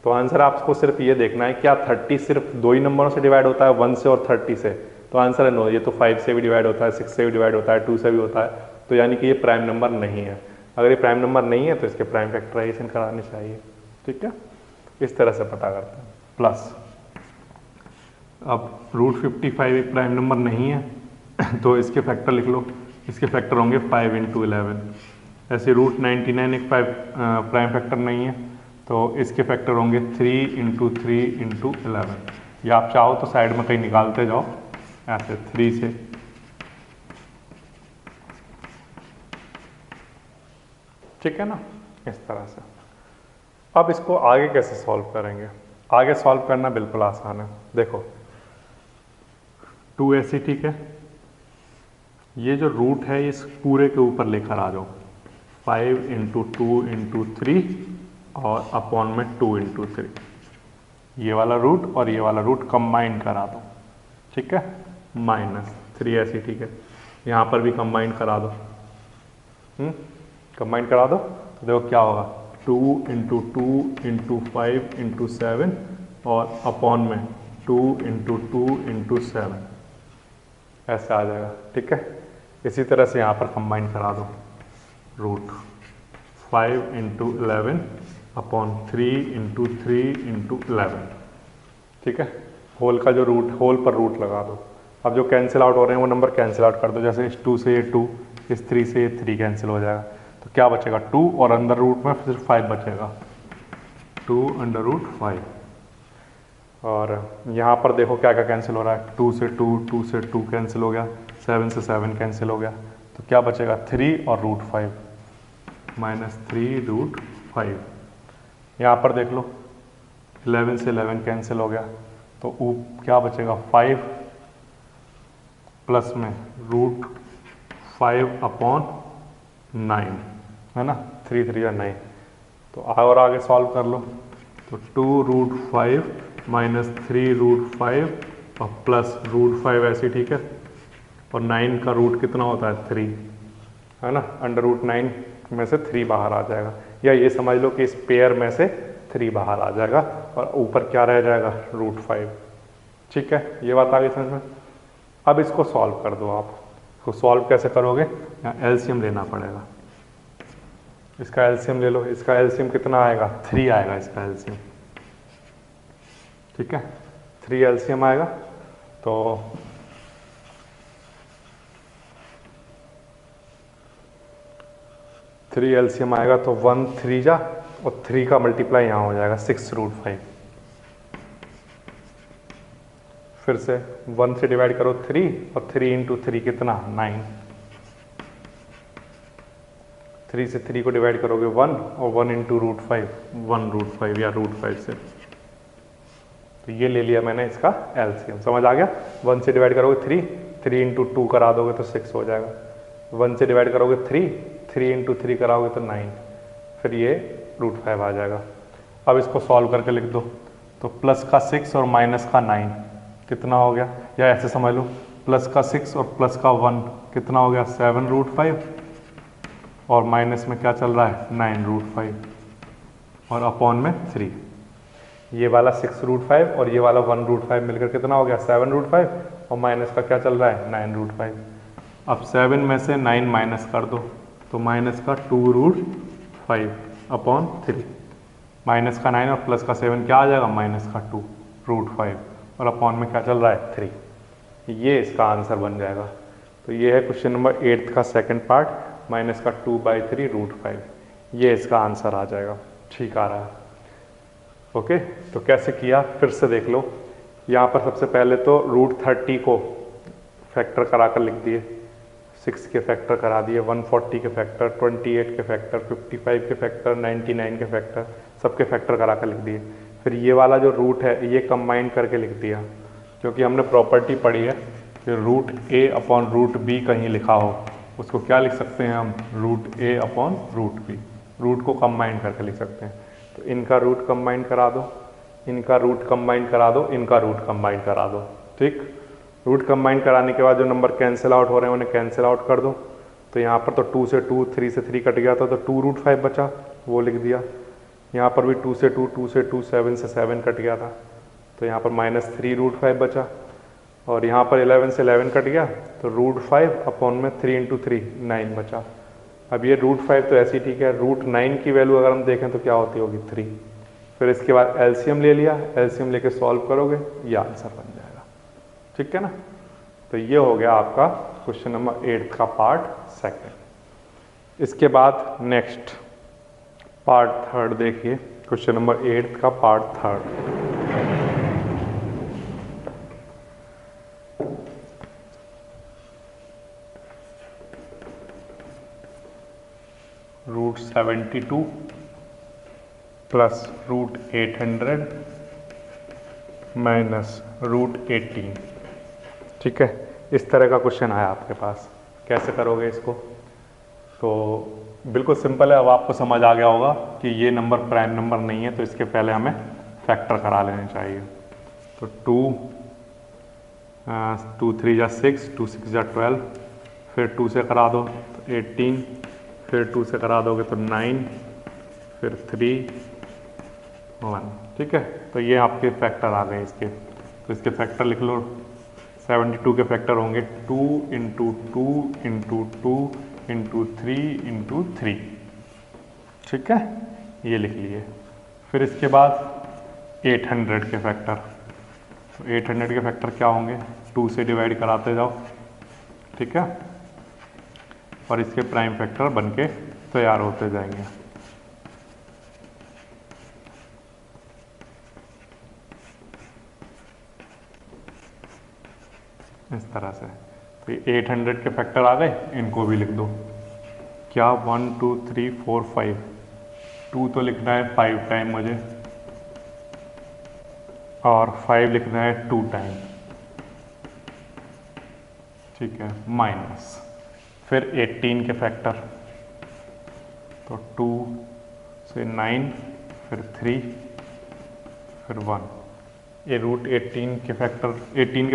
तो आंसर आपको सिर्फ ये देखना है क्या 30 सिर्फ 2 ही नंबरों से डिवाइड होता है, 1 से और 30 से, तो आंसर है नो, ये तो 5 से भी डिवाइड होता है, 6 से भी डिवाइड होता है, 2 से भी होता है, तो यानी कि ये प्राइम नंबर नहीं है। अगर ये प्राइम नंबर नहीं है तो इसके प्राइम फैक्टराइजेशन करानी चाहिए, ठीक है। इस तरह से पता करते हैं। प्लस अब √55 एक प्राइम नंबर नहीं है तो इसके फैक्टर लिख लो, इसके फैक्टर होंगे 5 इंटू 11। ऐसे √99 एक प्राइम फैक्टर नहीं है, तो इसके फैक्टर होंगे 3 इंटू 3 इंटू 11। या आप चाहो तो साइड में कहीं निकालते जाओ ऐसे 3 से, ठीक है ना, इस तरह से। अब इसको आगे कैसे सॉल्व करेंगे, आगे सॉल्व करना बिल्कुल आसान है। देखो 2 ऐसी, ठीक है, ये जो रूट है इस पूरे के ऊपर लेकर आ जाओ, 5 इंटू 2 इंटू 3 और अपॉन में 2 इंटू 3, ये वाला रूट और ये वाला रूट कंबाइन करा दो, ठीक है, -3 ऐसी, ठीक है, यहाँ पर भी कंबाइन करा दो, कंबाइन करा दो, तो देखो क्या होगा, 2 इंटू 2 इंटू 5 इंटू 7 और अपॉन में 2 इंटू 2 इंटू 7, ऐसा आ जाएगा, ठीक है। इसी तरह से यहाँ पर कंबाइन करा दो, root 5 into 11 upon 3 into 3 into 11, ठीक है। होल का जो रूट, होल पर रूट लगा दो। अब जो कैंसिल आउट हो रहे हैं वो नंबर कैंसिल आउट कर दो, जैसे इस 2 से ये 2, इस 3 से ये 3 कैंसिल हो जाएगा, तो क्या बचेगा 2 और अंडर रूट में फिर 5 बचेगा, 2 अंडर रूट 5। और यहाँ पर देखो क्या क्या कैंसिल हो रहा है, 2 से 2, 2 से 2 कैंसिल हो गया, 7 से 7 कैंसिल हो गया, तो क्या बचेगा 3 और √5, -3 √5। यहाँ पर देख लो 11 से 11 कैंसिल हो गया, तो क्या बचेगा 5 प्लस में √5 अपॉन 9 है ना, 3 3 9। तो और आगे सॉल्व कर लो। तो 2√5 माइनस 3√5 और प्लस √5 ऐसे, ठीक है। और 9 का रूट कितना होता है 3, है ना, √9 में से 3 बाहर आ जाएगा, या ये समझ लो कि इस पेयर में से 3 बाहर आ जाएगा और ऊपर क्या रह जाएगा √5। ठीक है, ये बात आ गई समझ में। अब इसको सॉल्व कर दो आप। इसको सॉल्व कैसे करोगे, यहाँ एलसीएम लेना पड़ेगा। इसका एलसीएम ले लो। इसका एलसीएम कितना आएगा 3 आएगा इसका एलसीएम। ठीक है, 3 एलसीएम आएगा। तो 3 एलसीएम आएगा तो 1 3 जा, और 3 का मल्टीप्लाई यहाँ हो जाएगा 6√5। फिर से 1 से डिवाइड करो 3, और 3 इंटू 3 कितना 9। 3 से 3 को डिवाइड करोगे 1, और 1 इंटू √5 1√5 या √5 से। तो ये ले लिया मैंने इसका एलसीएम। समझ आ गया। 1 से डिवाइड करोगे 3, 3 इंटू 2 करा दोगे तो 6 हो जाएगा। 1 से डिवाइड करोगे 3, 3 इंटू 3 कराओगे तो 9, फिर ये √5 आ जाएगा। अब इसको सॉल्व करके लिख दो। तो प्लस का 6 और माइनस का 9 कितना हो गया, या ऐसे समझ लो प्लस का 6 और प्लस का 1 कितना हो गया 7√5, और माइनस में क्या चल रहा है 9√5, और अपॉन में 3। ये वाला 6√5 और ये वाला 1√5 मिलकर कितना हो गया 7√5, और माइनस का क्या चल रहा है 9√5। अब 7 में से 9 माइनस कर दो, तो माइनस का 2√5 अपॉन 3। माइनस का 9 और प्लस का 7 क्या आ जाएगा माइनस का 2√5, और अपॉन में क्या चल रहा है 3। ये इसका आंसर बन जाएगा। तो ये है क्वेश्चन नंबर 8 का सेकंड पार्ट, माइनस का 2/3√5। ये इसका आंसर आ जाएगा। ठीक आ रहा है। ओके, तो कैसे किया फिर से देख लो। यहाँ पर सबसे पहले तो √30 को फैक्टर करा कर लिख दिए, 6 के फैक्टर करा दिए, 140 के फैक्टर, 28 के फैक्टर, 55 के फैक्टर, 99 के फैक्टर, सबके फैक्टर करा कर लिख दिए। फिर ये वाला जो रूट है ये कंबाइन करके लिख दिया, क्योंकि हमने प्रॉपर्टी पढ़ी है कि √a/√b कहीं लिखा हो, उसको क्या लिख सकते हैं हम √a/√b, रूट को कंबाइन करके लिख सकते हैं। तो इनका रूट कंबाइन करा दो, इनका रूट कंबाइन करा दो, इनका रूट कंबाइन करा दो। ठीक, रूट कंबाइन कराने के बाद जो नंबर कैंसिल आउट हो रहे हैं उन्हें कैंसिल आउट कर दो। तो यहाँ पर तो 2 से 2, 3 से 3 कट गया था, तो 2√5 बचा, वो लिख दिया। यहाँ पर भी 2 से 2, 2 से 2, 7 से 7 कट गया था, तो यहाँ पर -3√5 बचा। और यहाँ पर 11 से 11 कट गया, तो √5 अपॉन में 3 इंटू 3 9 बचा। अब ये √5 तो ऐसी ठीक है, √9 की वैल्यू अगर हम देखें तो क्या होती होगी 3। फिर इसके बाद एलसीएम ले लिया, एलसीएम लेके सॉल्व करोगे ये आंसर बन जाएगा। ठीक है ना। तो ये हो गया आपका क्वेश्चन नंबर 8 का पार्ट सेकंड। इसके बाद नेक्स्ट पार्ट थर्ड देखिए, क्वेश्चन नंबर 8 का पार्ट थर्ड। √72 plus √800 minus √18। ठीक है, इस तरह का क्वेश्चन आया आपके पास। कैसे करोगे इसको, तो बिल्कुल सिंपल है। अब आपको समझ आ गया होगा कि ये नंबर प्राइम नंबर नहीं है, तो इसके पहले हमें फैक्टर करा लेने चाहिए। तो 2 3 जा 6, 2 6 जा 12, फिर 2 से करा दो तो 18, फिर 2 से करा दोगे तो 9, फिर 3 1। ठीक है, तो ये आपके फैक्टर आ गए इसके। तो इसके फैक्टर लिख लो। 72 के फैक्टर होंगे 2 इंटू 2 इंटू 2 इंटू 3 इंटू 3। ठीक है, ये लिख लिए। फिर इसके बाद 800 के फैक्टर। तो 800 के फैक्टर क्या होंगे, 2 से डिवाइड कराते जाओ। ठीक है, और इसके प्राइम फैक्टर बनके तैयार होते जाएंगे। इस तरह से। तो 800 के फैक्टर आ गए, इनको भी लिख दो। क्या 1 2 3 4 5, 2 तो लिखना है 5 टाइम मुझे, और 5 लिखना है 2 टाइम। ठीक है, माइनस फिर 18 के फैक्टर। तो 2 से 9, फिर 3, फिर 1। ये रूट 18 के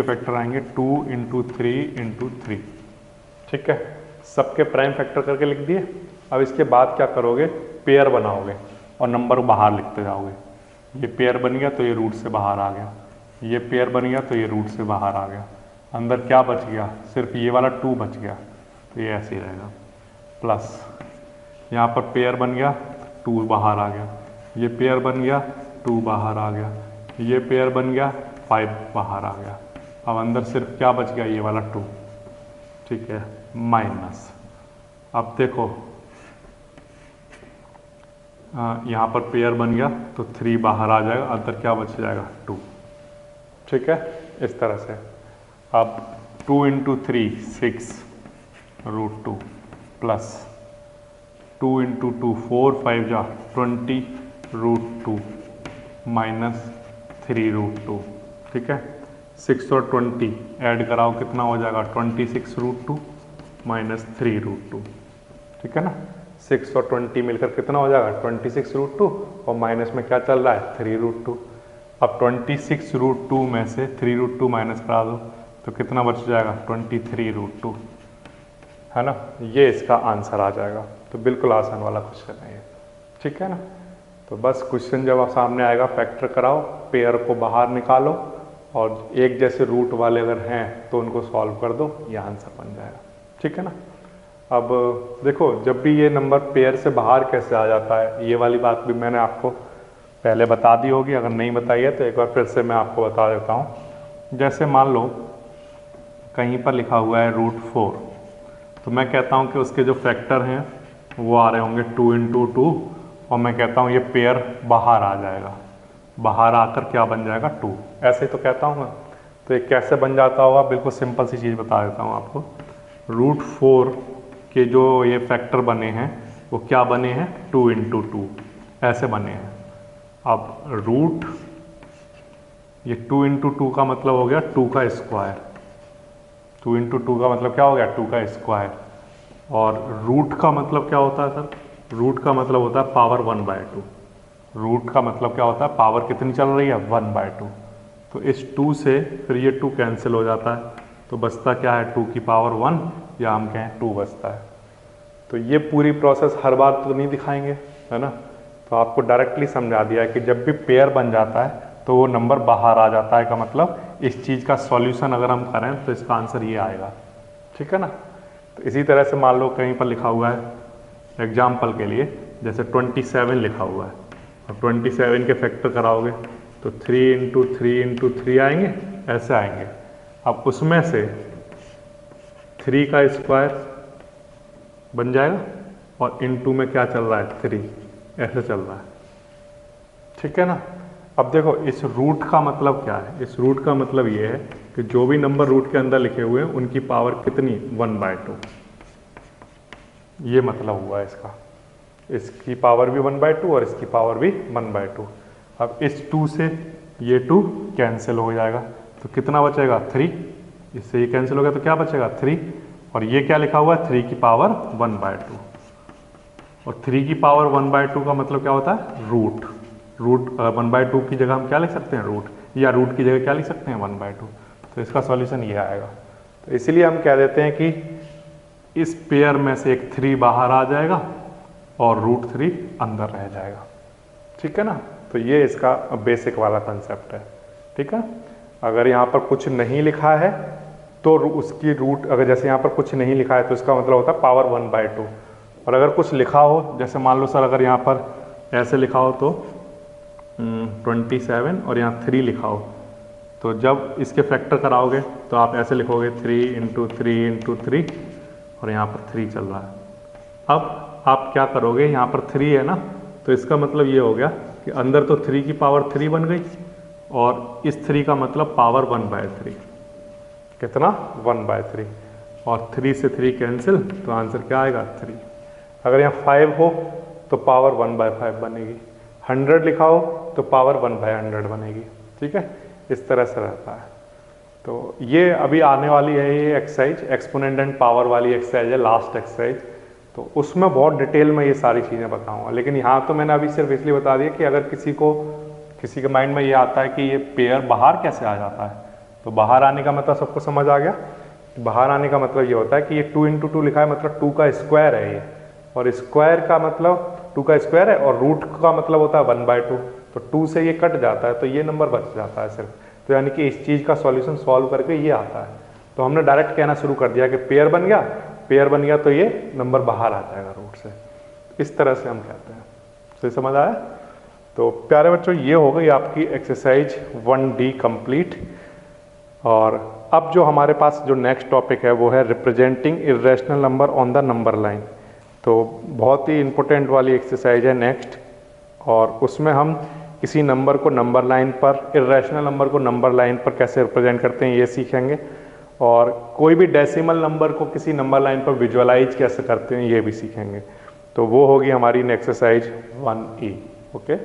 फैक्टर आएंगे 2 इंटू 3 इंटू 3। ठीक है, सबके प्राइम फैक्टर करके लिख दिए। अब इसके बाद क्या करोगे, पेयर बनाओगे और नंबर बाहर लिखते जाओगे। ये पेयर बन गया तो ये रूट से बाहर आ गया, ये पेयर बन गया तो ये रूट से बाहर आ गया। अंदर क्या बच गया, सिर्फ ये वाला 2 बच गया, तो ये ऐसे ही रहेगा। प्लस यहाँ पर पेयर बन गया, 2 बाहर आ गया, ये पेयर बन गया, 2 बाहर आ गया, ये पेयर बन गया, 5 बाहर आ गया। अब अंदर सिर्फ क्या बच गया, ये वाला 2। ठीक है, माइनस। अब देखो यहाँ पर पेयर बन गया तो 3 बाहर आ जाएगा, अंदर क्या बच जाएगा, 2। ठीक है, इस तरह से। अब 2 इंटू 3 6 रूट 2 प्लस 2 इंटू 2 4 5 जा 20 रूट 2 माइनस 3 रूट 2। ठीक है, 6 और 20 ऐड कराओ कितना हो जाएगा, 26 रूट 2 माइनस 3 रूट 2। ठीक है ना, 6 और 20 मिलकर कितना हो जाएगा, 26 रूट 2 और माइनस में क्या चल रहा है, 3 रूट 2। अब 26 रूट 2 में से 3 रूट 2 माइनस करा दो तो कितना बच जाएगा, 23 रूट 2, है ना। ये इसका आंसर आ जाएगा। तो बिल्कुल आसान वाला क्वेश्चन है ये। ठीक है ना, तो बस क्वेश्चन जब सामने आएगा फैक्टर कराओ, पेयर को बाहर निकालो और एक जैसे रूट वाले अगर हैं तो उनको सॉल्व कर दो, ये आंसर बन जाएगा। ठीक है ना। अब देखो, जब भी ये नंबर पेयर से बाहर कैसे आ जाता है, ये वाली बात भी मैंने आपको पहले बता दी होगी, अगर नहीं बताई है तो एक बार फिर से मैं आपको बता देता हूँ। जैसे मान लो कहीं पर लिखा हुआ है रूट 4, तो मैं कहता हूँ कि उसके जो फैक्टर हैं वो आ रहे होंगे 2 इंटू 2 और मैं कहता हूँ ये पेयर बाहर आ जाएगा, बाहर आकर क्या बन जाएगा, 2। ऐसे ही तो कहता हूँ मैं। तो ये कैसे बन जाता होगा, बिल्कुल सिंपल सी चीज़ बता देता हूँ आपको। रूट 4 के जो ये फैक्टर बने हैं वो क्या बने हैं, 2 इंटू 2 ऐसे बने हैं। अब रूट, ये 2 इंटू 2 का मतलब हो गया 2 का स्क्वायर, 2 इंटू 2 का मतलब क्या हो गया, 2 का स्क्वायर। और रूट का मतलब क्या होता है सर, रूट का मतलब होता है पावर 1/2। रूट का मतलब क्या होता है, पावर कितनी चल रही है, 1/2। तो इस 2 से फिर ये 2 कैंसिल हो जाता है, तो बचता क्या है, 2 की पावर 1 या हम कहें 2 बचता है। तो ये पूरी प्रोसेस हर बार तो नहीं दिखाएंगे, है ना। तो आपको डायरेक्टली समझा दिया है कि जब भी पेयर बन जाता है तो वो नंबर बाहर आ जाता है, का मतलब इस चीज़ का सॉल्यूशन अगर हम करें तो इसका आंसर ये आएगा। ठीक है ना। तो इसी तरह से मान लो कहीं पर लिखा हुआ है एग्जाम्पल के लिए, जैसे 27 लिखा हुआ है और 27 के फैक्टर कराओगे तो 3 इंटू 3 इंटू 3 आएंगे, ऐसे आएंगे। अब उसमें से 3 का स्क्वायर बन जाएगा और इनटू में क्या चल रहा है, 3, ऐसे चल रहा है। ठीक है ना। अब देखो इस रूट का मतलब क्या है, इस रूट का मतलब ये है कि जो भी नंबर रूट के अंदर लिखे हुए हैं उनकी पावर कितनी, 1/2। ये मतलब हुआ इसका, इसकी पावर भी 1/2 और इसकी पावर भी 1/2। अब इस 2 से ये 2 कैंसिल हो जाएगा तो कितना बचेगा, 3। इससे ये कैंसिल हो गया तो क्या बचेगा, 3। और ये क्या लिखा हुआ है, 3 की पावर 1/2। और 3 की पावर 1/2 का मतलब क्या होता है, रूट। रूट 1/2 की जगह हम क्या लिख सकते हैं, रूट, या रूट की जगह क्या लिख सकते हैं, 1/2। तो इसका सॉल्यूशन ये आएगा। तो इसलिए हम कह देते हैं कि इस पेयर में से एक 3 बाहर आ जाएगा और रूट 3 अंदर रह जाएगा। ठीक है ना। तो ये इसका बेसिक वाला कंसेप्ट है। ठीक है। अगर यहाँ पर कुछ नहीं लिखा है तो उसकी रूट, अगर जैसे यहाँ पर कुछ नहीं लिखा है तो इसका मतलब होता है पावर 1/2। और अगर कुछ लिखा हो, जैसे मान लो सर अगर यहाँ पर ऐसे लिखा हो तो 27 और यहाँ 3 लिखा हो, तो जब इसके फैक्टर कराओगे तो आप ऐसे लिखोगे 3 इंटू 3 इंटू 3 और यहाँ पर 3 चल रहा है। अब आप क्या करोगे, यहाँ पर 3 है ना, तो इसका मतलब ये हो गया कि अंदर तो 3 की पावर 3 बन गई और इस 3 का मतलब पावर 1/3। कितना, 1/3। और 3 से 3 कैंसिल तो आंसर क्या आएगा, 3। अगर यहाँ 5 हो तो पावर 1/5 बनेगी, 100 लिखा हो तो पावर 1/100 बनेगी। ठीक है, इस तरह से रहता है। तो ये अभी आने वाली है ये एक्सरसाइज, एक्सपोनेंट एंड पावर वाली एक्सरसाइज है, लास्ट एक्सरसाइज। तो तो उसमें बहुत डिटेल में ये सारी चीज़ें बताऊंगा, लेकिन यहाँ तो मैंने अभी सिर्फ इसलिए बता दिया कि अगर किसी के माइंड में ये आता है कि ये पेयर बाहर कैसे आ जाता है, तो बाहर आने का मतलब सबको समझ आ गया। बाहर आने का मतलब ये होता है कि ये 2 × 2 लिखा है, मतलब 2 का स्क्वायर है ये, और स्क्वायर का मतलब 2 का स्क्वायर है, और रूट का मतलब होता है 1/2, तो 2 से ये कट जाता है, तो ये नंबर बच जाता है सिर्फ। तो यानी कि इस चीज़ का सॉल्यूशन सॉल्व करके ये आता है। तो हमने डायरेक्ट कहना शुरू कर दिया कि पेयर बन गया तो ये नंबर बाहर आ जाएगा रूट से। इस तरह से हम कहते हैं। सही समझ आया? तो प्यारे बच्चों, ये हो गई आपकी एक्सरसाइज 1D कंप्लीट। और अब जो हमारे पास जो नेक्स्ट टॉपिक है वो है representing irrational number on the number line. तो बहुत ही इंपॉर्टेंट वाली एक्सरसाइज है नेक्स्ट, और उसमें हम किसी नंबर को नंबर लाइन पर, इर्रेशनल नंबर को नंबर लाइन पर कैसे रिप्रेजेंट करते हैं ये सीखेंगे, और कोई भी डेसिमल नंबर को किसी नंबर लाइन पर विजुअलाइज कैसे करते हैं ये भी सीखेंगे। तो वो होगी हमारी एक्सरसाइज 1E। ओके।